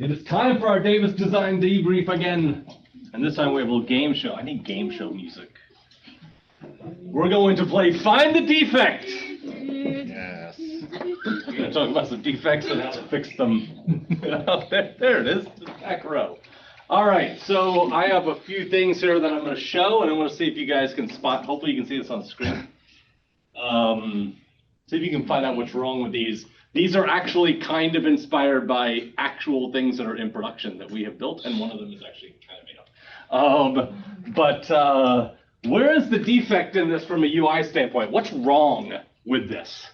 It is time for our Davis Design Debrief again. And this time we have a little game show. I need game show music. We're going to play Find the Defect. Yes. We're going to talk about some defects and how to fix them. There it is, the back row. All right, so I have a few things here that I'm going to show, and I want to see if you guys can spot. Hopefully you can see this on the screen. See if you can find out what's wrong with these. These are actually kind of inspired by actual things that are in production that we have built, and one of them is actually kind of made up. Where is the defect in this from a UI standpoint? What's wrong with this?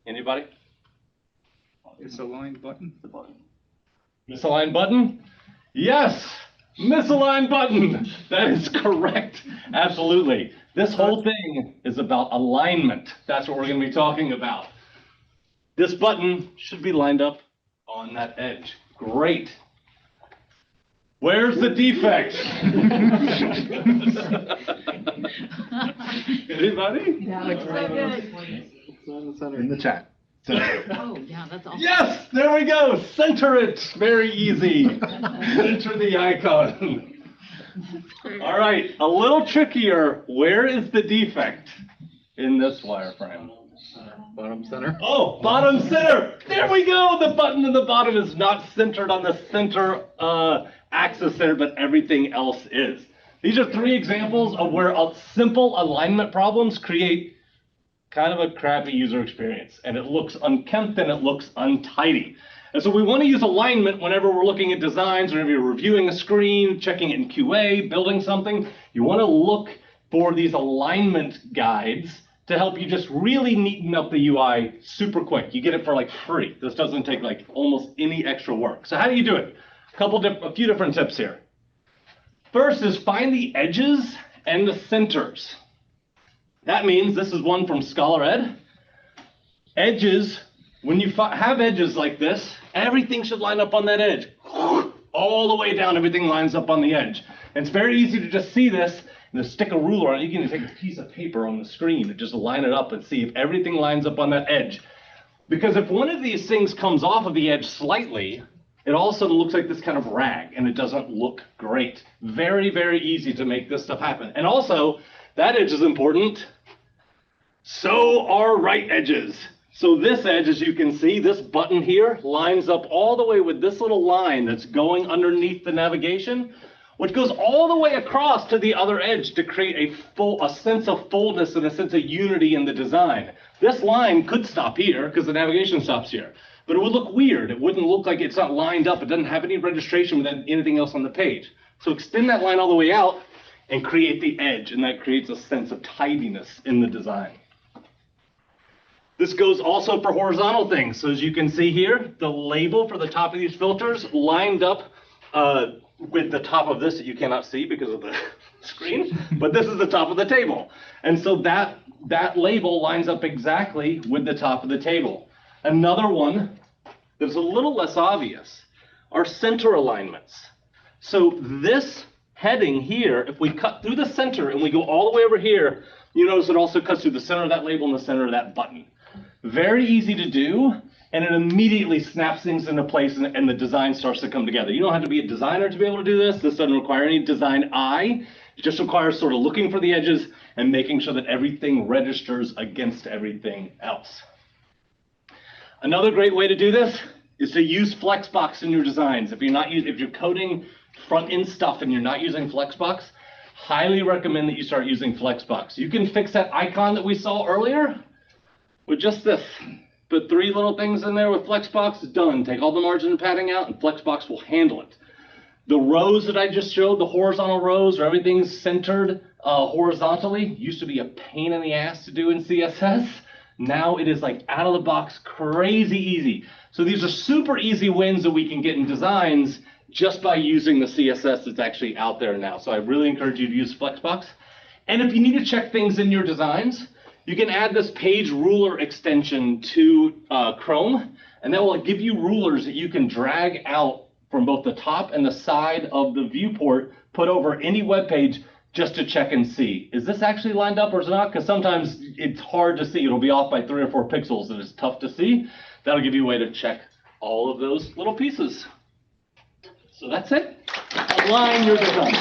Anybody? Misaligned button. The button. Misaligned button? Yes, misaligned button. That is correct. Absolutely. This whole thing is about alignment. That's what we're going to be talking about. This button should be lined up on that edge. Great. Where's the defect? Anybody? Yeah, looks so good. In the chat. Oh, yeah, that's awesome. Yes, there we go. Center it. Very easy. Center the icon. All right, a little trickier. Where is the defect in this wireframe? Bottom center. Oh, bottom center. There we go. The button in the bottom is not centered on the center axis there, but everything else is. These are three examples of where simple alignment problems create kind of a crappy user experience, and it looks unkempt and it looks untidy. And so we want to use alignment whenever we're looking at designs, whenever you're reviewing a screen, checking it in QA, building something. You want to look for these alignment guides to help you just really neaten up the UI super quick. You get it for like free. This doesn't take like almost any extra work. So how do you do it? A few different tips here. First is find the edges and the centers. That means, this is one from Scholar Ed. Edges, when you have edges like this, everything should line up on that edge. All the way down, everything lines up on the edge. And it's very easy to just see this and to stick a ruler on it. You can take a piece of paper on the screen and just line it up and see if everything lines up on that edge. Because if one of these things comes off of the edge slightly, it all of a sudden looks like this kind of rag, and it doesn't look great. Very, very easy to make this stuff happen. And also, that edge is important. So are right edges. So this edge, as you can see, this button here lines up all the way with this little line that's going underneath the navigation, which goes all the way across to the other edge to create a sense of fullness and a sense of unity in the design. This line could stop here because the navigation stops here, but it would look weird. It wouldn't look like it's not lined up. It doesn't have any registration with anything else on the page. So extend that line all the way out and create the edge, and that creates a sense of tidiness in the design. This goes also for horizontal things. So as you can see here, the label for the top of these filters lined up with the top of this that you cannot see because of the screen, but this is the top of the table. And so that label lines up exactly with the top of the table. Another one that's a little less obvious are center alignments. So this heading here, if we cut through the center and we go all the way over here, you notice it also cuts through the center of that label and the center of that button. Very easy to do, and it immediately snaps things into place and the design starts to come together. You don't have to be a designer to be able to do this. This doesn't require any design eye. It just requires sort of looking for the edges and making sure that everything registers against everything else. Another great way to do this is to use Flexbox in your designs. If you're coding front-end stuff and you're not using Flexbox, highly recommend that you start using Flexbox. You can fix that icon that we saw earlier with just this. Put three little things in there with Flexbox, done. Take all the margin and padding out, and Flexbox will handle it. The rows that I just showed, the horizontal rows where everything's centered horizontally, used to be a pain in the ass to do in CSS. Now it is like out of the box, crazy easy. So these are super easy wins that we can get in designs just by using the CSS that's actually out there now. So I really encourage you to use Flexbox. And if you need to check things in your designs, you can add this page ruler extension to Chrome, and that will give you rulers that you can drag out from both the top and the side of the viewport, put over any web page just to check and see, is this actually lined up or is it not? Because sometimes it's hard to see. It'll be off by 3 or 4 pixels and it's tough to see. That'll give you a way to check all of those little pieces. So that's it. Align your design.